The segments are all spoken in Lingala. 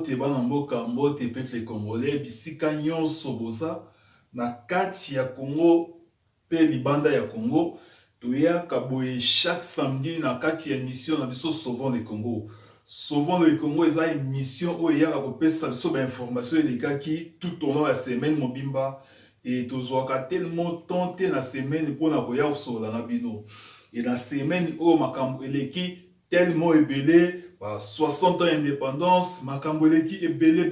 mbote bana mboka mbote peuple congolais bisika nyonso boza na kati ya Congo pe libanda ya Congo toyaka boye chaque samedi na kati ya émission na biso Sauvons le Congo. Sauvons le Congo eza émission oyo yaka kopesa biso ba information elekaki tout au long de la semaine mobimba et tozwaka tellement tenté na semaine pona koya osola na bino. Et la semaine oyo makambo eleki tellement ebele 60 ans d'indépendance, Makamboleki est belé,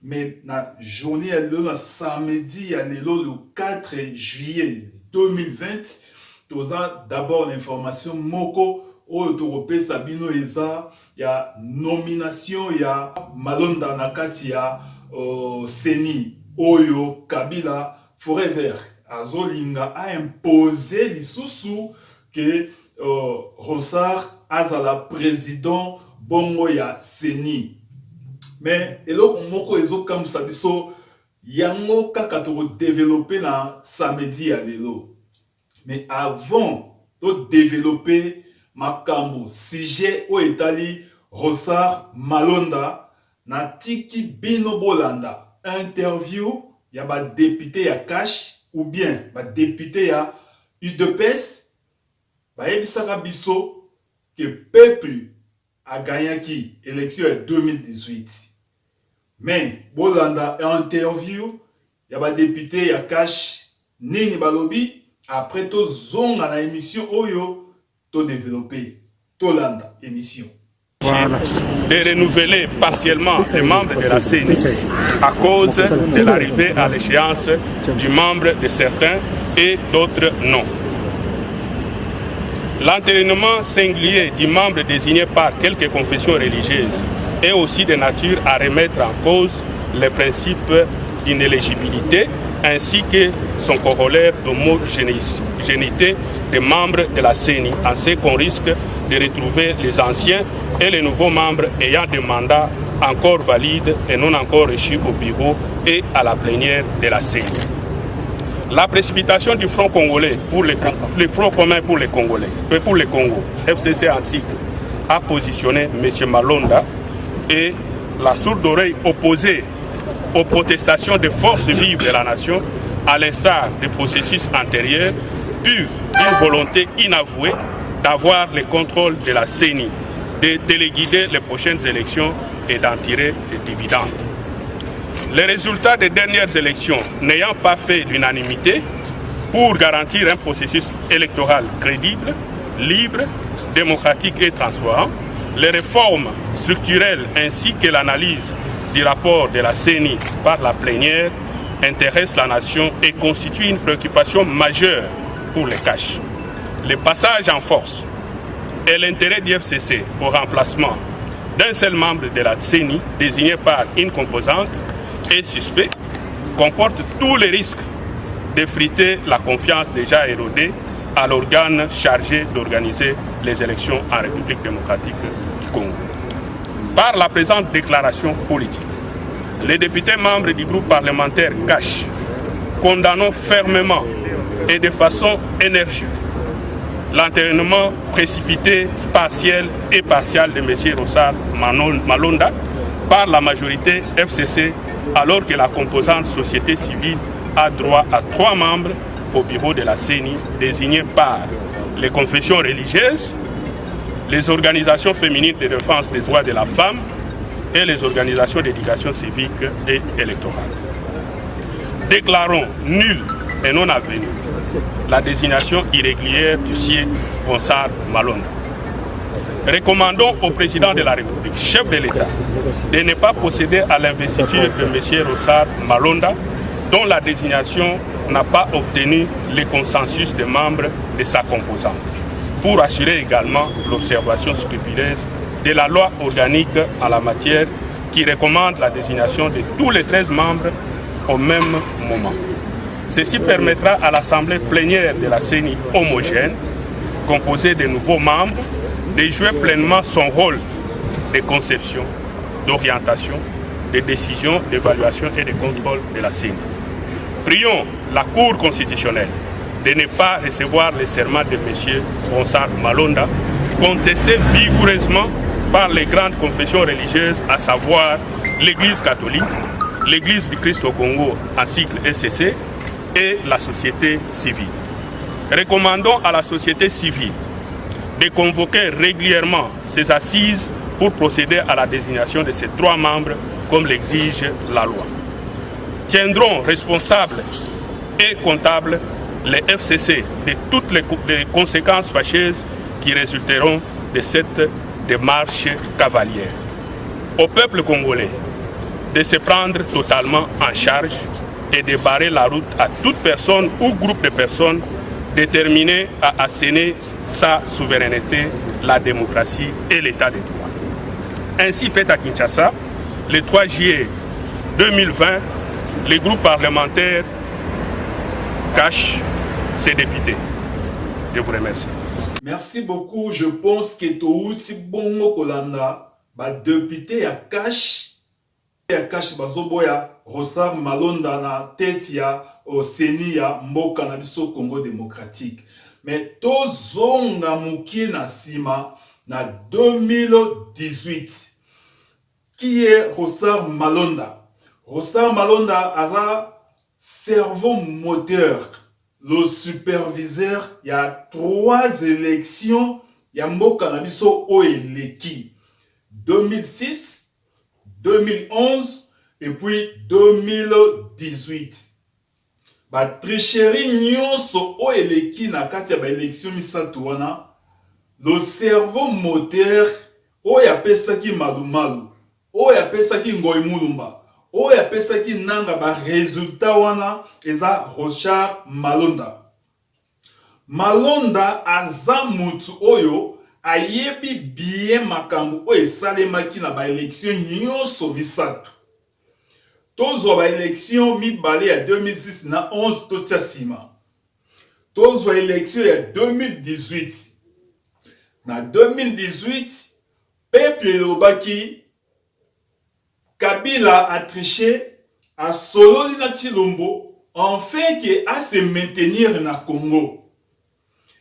mais la journée est le samedi, le 4 juillet 2020, tu as d'abord l'information Moko, Européen Sabino Eza, il y a nomination, il y a Malonda Nakati, il y a Seni, Oyo, Kabila, Forever, Azolinga a imposé l'issoussou que Ronsard azala président bongo ya Seni. Mais eloko moko ezo kam sabiso yango kaka to développer na samedi ya lelo. Mais avant de développer makambo sujet o etali Ronsard Malonda na tiki bino bolanda interview ya ba député ya Cash ou bien ba député ya UDPS Baebisaka biso que peuple a gagné qui élection en 2018. Mais bolanda interview ya ba député ya Cash nini balobi après to zonga na émission oyo to développer to landa émission. Voilà. De renouveler partiellement les membres de la CENI à cause de l'arrivée à l'échéance du membre de certains et d'autres non. L'entérinement singulier du membre désigné par quelques confessions religieuses est aussi de nature à remettre en cause les principes d'inéligibilité ainsi que son corollaire d'homogénéité des membres de la CENI, en ce qu'on risque de retrouver les anciens et les nouveaux membres ayant des mandats encore valides et non encore reçus au bureau et à la plénière de la CENI. La précipitation du Front congolais pour le Front commun pour les Congolais, pour le Congo, FCC en cycle, a positionné M. Malonda et la sourde oreille opposée aux protestations des forces vives de la nation, à l'instar des processus antérieurs, puis d'une volonté inavouée d'avoir le contrôle de la CENI, de téléguider les prochaines élections et d'en tirer des dividendes. Les résultats des dernières élections n'ayant pas fait l'unanimité pour garantir un processus électoral crédible, libre, démocratique et transparent, les réformes structurelles ainsi que l'analyse du rapport de la CENI par la plénière intéressent la nation et constituent une préoccupation majeure pour les Cash. Le passage en force et l'intérêt du FCC au remplacement d'un seul membre de la CENI désigné par une composante et suspect comporte tous les risques d'effriter la confiance déjà érodée à l'organe chargé d'organiser les élections en République démocratique du Congo. Par la présente déclaration politique, les députés membres du groupe parlementaire Cash condamnent fermement et de façon énergique l'entérinement précipité, partiel et partial de M. Ronsard Malonda par la majorité FCC, alors que la composante société civile a droit à 3 membres au bureau de la CENI désignés par les confessions religieuses, les organisations féminines de défense des droits de la femme et les organisations d'éducation civique et électorale. Déclarons nul et non avenu la désignation irrégulière du sieur Ronsard Malonda. Recommandons au président de la République, chef de l'État, de ne pas procéder à l'investiture de M. Ronsard Malonda, dont la désignation n'a pas obtenu le consensus des membres de sa composante, pour assurer également l'observation scrupuleuse de la loi organique en la matière qui recommande la désignation de tous les 13 membres au même moment. Ceci permettra à l'Assemblée plénière de la CENI homogène, composée de nouveaux membres, de jouer pleinement son rôle de conception, d'orientation, de décision, d'évaluation et de contrôle de la CENI. Prions la Cour constitutionnelle de ne pas recevoir le serment de M. Ronsard Malonda, contester vigoureusement par les grandes confessions religieuses, à savoir l'Église catholique, l'Église du Christ au Congo en cycle ECC et la société civile. Recommandons à la société civile de convoquer régulièrement ces assises pour procéder à la désignation de ces 3 membres comme l'exige la loi. Tiendront responsables et comptables les FCC de toutes les conséquences fâcheuses qui résulteront de cette démarche cavalière. Au peuple congolais de se prendre totalement en charge et de barrer la route à toute personne ou groupe de personnes déterminées à asséner sa souveraineté, la démocratie et l'état de droit. Ainsi fait à Kinshasa, le 3 juillet 2020, le groupe parlementaire cache ses députés. Je vous remercie. Merci beaucoup. Je pense que Touti Bongo Kolanda, député à cache bazoboya Rosar Malonda na tête ya Oseni ya mboka na biso Congo démocratique. Mais tozonga mukie na sima na 2018. Qui est Rosar Malonda? Rosar Malonda a cerveau moteur, le superviseur. Il y a 3 élections. Il y a mboka na biso oeleki 2006, 2011 et puis 2018. Ba tricherie nyonso o eleki na kati ya ba élection misatu wana, le cerveau moteur o ya pesaki malumalu, o ya pesaki ngoi mulumba, o ya pesaki nanga ba résultat wana eza Rochard Malonda. Malonda aza mutu oyo ayebi bien makambo o esalemaki na ba élection nyonso misatu. Tozwa ba élection mibale ya 2006 na 11 totia sima. Tozwa élection ya 2018. Na 2018, peuple lobaki Kabila a triché, a sololi na Tshilombo, enfin que a se maintenir na Congo.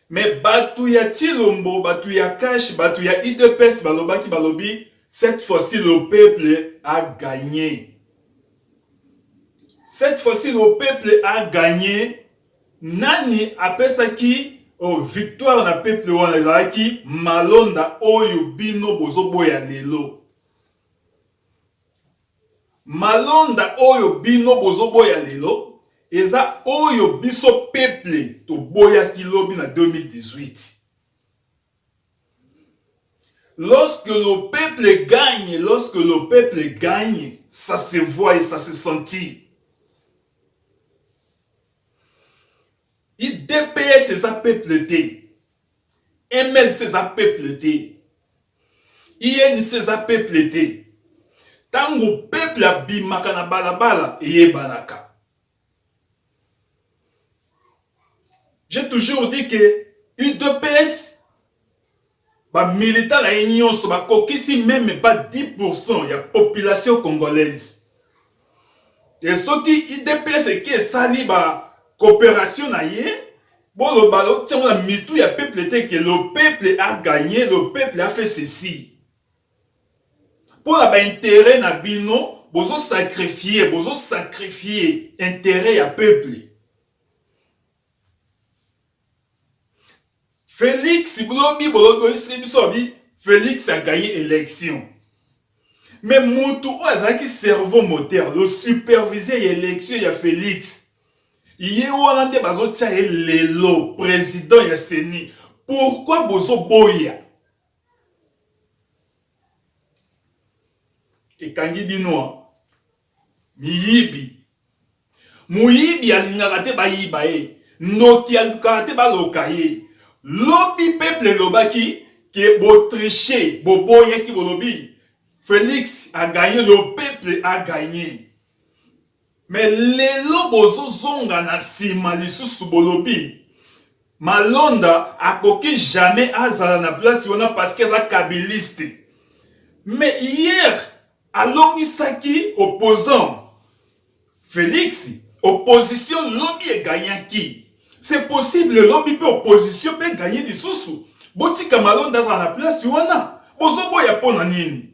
Mais batu ya Tshilombo, batu ya Kash, batu ya IDPS balobaki balobi, cette fois-ci le peuple a gagné. Cette fois-ci le peuple a gagné. Nani apesaki o victoire na peuple wana ki Malonda oyo bino bozoboya lelo. Malonda oyo bino bozoboya lelo eza oyo biso peuple to boya kilobi na 2018. Lorsque le peuple gagne, ça se voit et ça se sentit. IDPS eza peuple te. MLC eza peuple te. INC eza peuple te. Tango peuple abimaka na balabala eyebanaka. J'ai toujours dit que UDPS ba militant la union so ba kokisi même pas 10% ya population congolaise. Et ce qui UDPS qui sali ba coopération na ye, bon le ballon tient la mitou ya peuple te que le peuple a gagné, le peuple a fait ceci. Pour la intérêt na bino, bozo sacrifier intérêt ya peuple. Félix Félix a gagné l'élection. Mais Moutou Azaki cerveau moteur, le superviseur de l'élection ya Félix. Yé Walande bazo tchaye lelo président ya Seni. Pourquoi bozo boya? Ekangi bino miyibi. Muyibi alingaka te bayiba e. Noki alingaka te baloka ye. Lobi peuple lobaki ke bo tricher, bo boya ki bolobi. Félix a gagné, le peuple a gagné. Mais lelo bozo zonga na sima lisusu bolobi. Malonda akoki jamais azala na place yona parce qu'elle est kabiliste. Mais hier, alongisaki opposant Félix, opposition lobby et gagnant qui? C'est possible, le lobby peut opposition peut gagner des sous. Botika Malonda dans la place yona. bozo boya pona nini?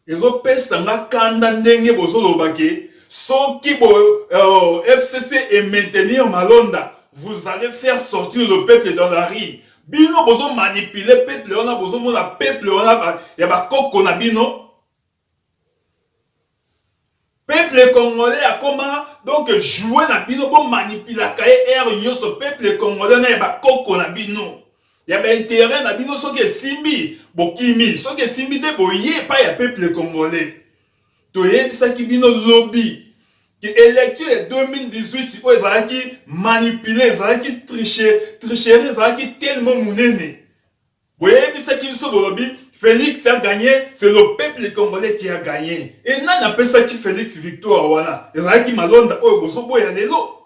Ezo pesa nga kanda ndenge bozo lobake soki FCC et maintenir Malonda, vous allez faire sortir le peuple dans la rue. Bino bozo manipuler peuple, on a bozo mona peuple, on a ya ba koko na bino. Peuple congolais a comment donc jouer na bino bon manipuler kaye air nyoso peuple congolais na ba koko na bino. Ya ba intérêt na bino soki simbi bokimi, soki simbi te boye pa ya peuple congolais. To yebisa ki bino lobby que élection 2018 où ils ont manipulé, ils ont triché, ils ont tellement monnaie. Vous voyez, Félix a gagné, c'est le peuple congolais qui a gagné. Et n'a pas ça qui Félix victoire. Ils ont Malonda, oh, Bosobo et Lelo.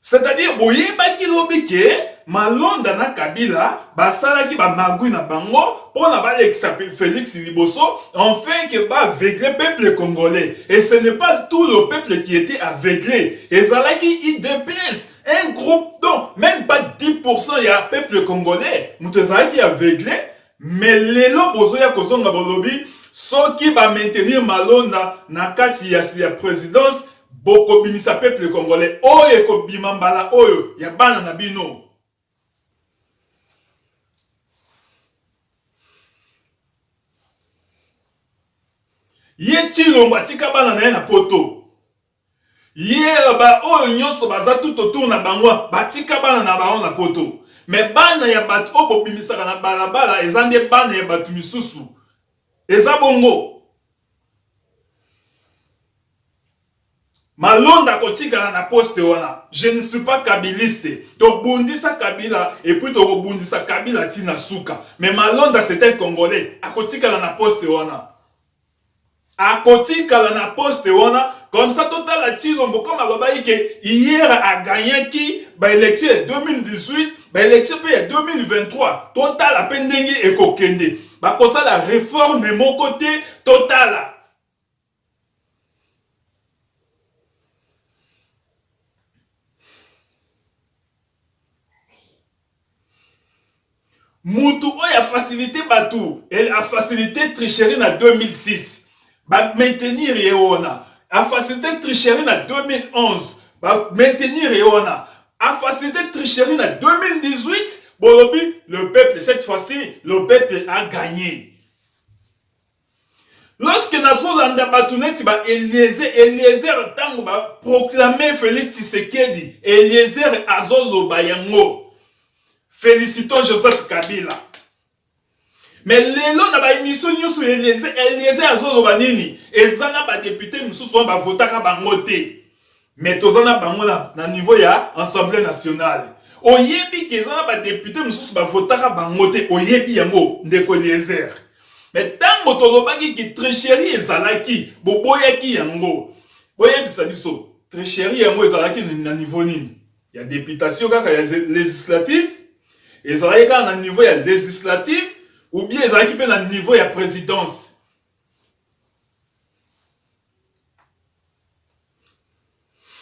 C'est-à-dire, vous voyez, qui lobby que Malonda na Kabila, basala ki ba magui na bango, pour na ba Félix Liboso, enfin que ba aveuglé peuple congolais. Et ce n'est pas tout le peuple qui était aveuglé. Et ça qui IDPS, un groupe, non, même pas 10% y a peuple congolais. Moutezala qui aveuglé, mais les lobozo ya kozonga bolobi, so qui va maintenir Malonda na kati ya présidence, boko bimisa peuple congolais. Oye ko bimambala oyo, ya bana na bino. Ye Tshilombo atika bana na ye na poto. Ye ba oyo nyonso baza tout autour na bango batika bana na bango na poto. Mais bana ya batu obo bimisaka na balabala ezande bana ya batu misusu. Eza bongo. Malonda kotika na poste wana. Je ne suis pas kabiliste. To bundisa Kabila et puis to bundisa Kabila tina suka. Mais Malonda c'est un Congolais. Akotika na poste wana. A kotika na poste wana comme ça total a Tshilombo comme alobayi que hier a gagné qui ba élection 2018 ba élection pe 2023 total a pendenge e kokende ba kosa la réforme mon côté total Moutou a facilité batou elle a facilité tricherie en 2006 ba maintenir yeona a facilité tricherie en 2011 ba maintenir yeona a facilité tricherie en 2018 bolobi le peuple cette fois-ci le peuple a gagné. Lorsque Nazolanda Batuneti ba Eliezer tango ba proclamer Félix Tshisekedi Eliezer azolo bayango félicitons Joseph Kabila. Mais lelo na ba émission nyusu Eliezer azolo banini ezana ba député mususu ba votaka bango te. Mais tozana bango na niveau ya Assemblée nationale. Oyebi kezana ba député mususu ba votaka bango te oyebi yango ndeko Eliezer. Mais tango tolobaki ki tricherie ezalaki boboyaki yango. Boyebisa biso tricherie yango ezalaki na niveau nini? Ya députation kaka ya législatif ezalaki kaka na niveau ya législatif ou bien ezalaki pe na niveau ya présidence.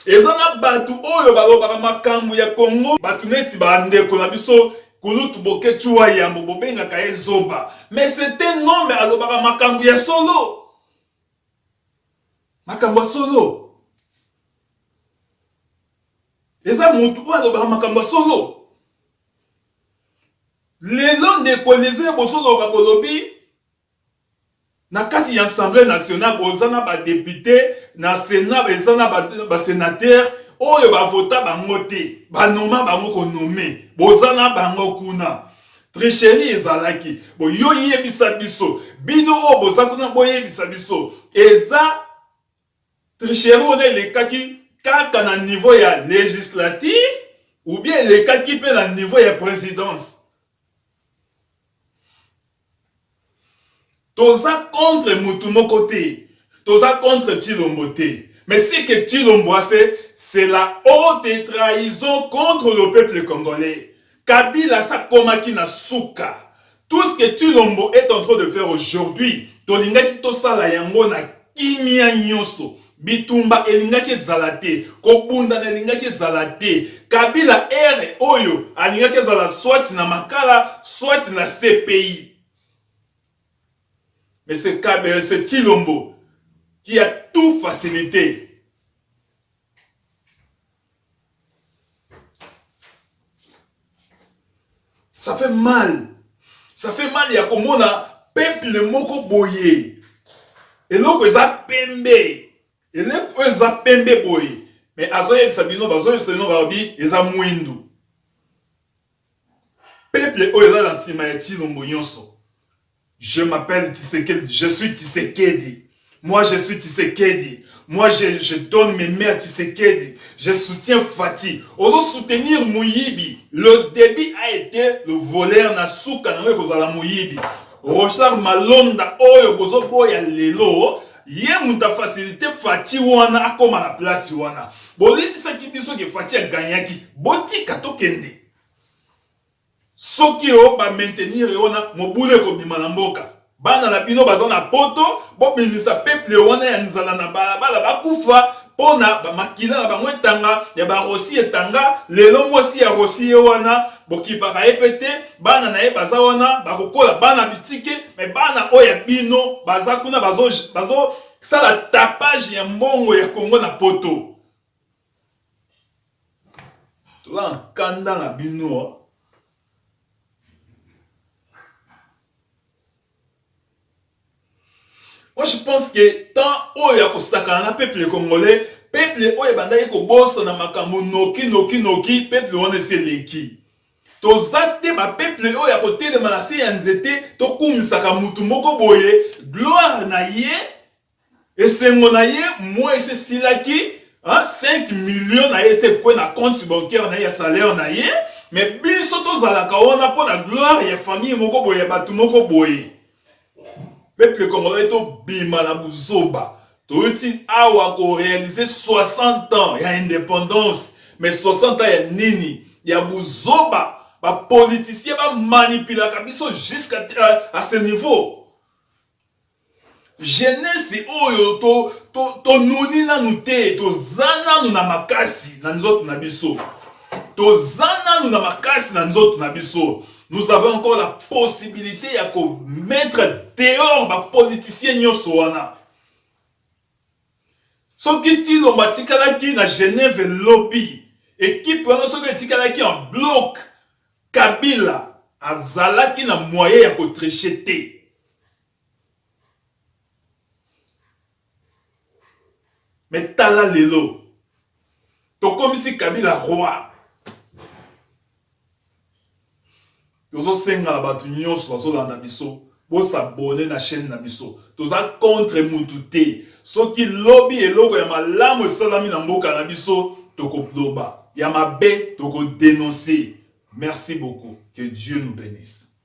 Ezana batu oyo balobaka makambo ya Congo batu neti bandeko na biso kulutu bokechuwa yambo bobengaka ezoba. Mais c'est un homme alobaka makambo ya solo. Makambo ya solo. Eza mutu oyo alobaka makambo ya solo. Lelo ndeko Eliezer bosolo bakolobi na kati ya Assemblée nationale bozana ba député na Sénat bezana ba sénateur oyo ba vota bango te ba noma bango ko nommer bozana bango kuna tricherie ezalaki bo yo yebisa biso bino o bozakuna boyebisa biso eza tricherie on le kaki kaka na niveau ya législatif ou bien le kaki pe na niveau ya présidence. Toza contre Moutumo côté, toza contre Tshilombo té. Mais ce que Tshilombo a fait, c'est la haute trahison contre le peuple congolais. Kabila sa komaki na suka. Tout ce que Tshilombo est en train de faire aujourd'hui, tolingaki tosala yango na kimia nyonso. Bitumba elingaki zalate, kobunda elingaki zalate. Kabila ere o oyo alingaki ezala soit na makala soit na CPI. Mais c'est Tshilombo qui a tout facilité. Ça fait mal. Ça fait mal, il y a comme on a peuple moko boye. Et donc, ils ont pembe. Et là, ils ont pembe boye. Mais azoye sabino, bazoye sabino babi, ils ont mouindou. Peuple oyo eza na sima ya Tshilombo nyonso. Je m'appelle Tshisekedi, je suis Tshisekedi. Moi, je suis Tshisekedi. Moi, je donne mes mains à Tshisekedi. Je soutiens Fati. Ozo soutenir Mouyibi. Le débit a été le voleur na souka na kozala Mouyibi. Rochard Malonda oyo bozo boya lelo. Ye muta facilité Fati wana akoma na place wana. Bolibisa kibiso ke Fati a gagnaki. Boti kato kende. Soki o ba maintenir wana mobule ko bima na mboka. Bana na bino baza na poto, bo bimisa peuple wana ya nzala na balabala bakufa pona ba makila na bango etanga ya ba rosi etanga lelo mosi ya rosi wana bokipaka epete bana na ye baza wana bakokola bana bitike mais bana oya bino baza kuna bazo sala tapage ya mbongo ya Kongo na poto. Tola kanda na bino. Moi, je pense que tant oya ko sakana peuple congolais, peuple oya bandaki ko bossa na makambo noki, peuple wana se leki. To zate ba peuple oya ko telema na se ya nzete, to kumisaka mutu moko boye, gloire na ye, esengo na ye, moi ese silaki, 5 millions na ye se kwe na compte bancaire na ye salaire na ye, mais biso to zalaka wana po na gloire ya famille moko boye, batu moko boye. Peuple congolais to bima na buzoba. To uti awa ko réaliser 60 ans ya indépendance. Mais 60 ans ya nini? Ya buzoba. Ba politicien ba manipula kabiso jusqu'à ce niveau. Jeunesse oyo to nuni na nute to zana nu na makasi na nzoto na biso. To zana nu na makasi na nzoto na biso. Nous avons encore la possibilité de mettre dehors les politiciens nyonso wana. Soki Tshilombo atikalaki na Genève lobby, équipe wana soki atikalaki en bloc, Kabila azalaki na moyen ya ko tricher te. Mais tala lelo. To komisi Kabila roi. Tozo senga la batu nyonso bazolanda biso, bo s'abonner na chaîne na biso. Toza contre mutu te. Soki lobby eloko ya malamu esalami na mboka na biso, toko bloba. Ya mabe toko dénoncer. Merci beaucoup. Que Dieu nous bénisse.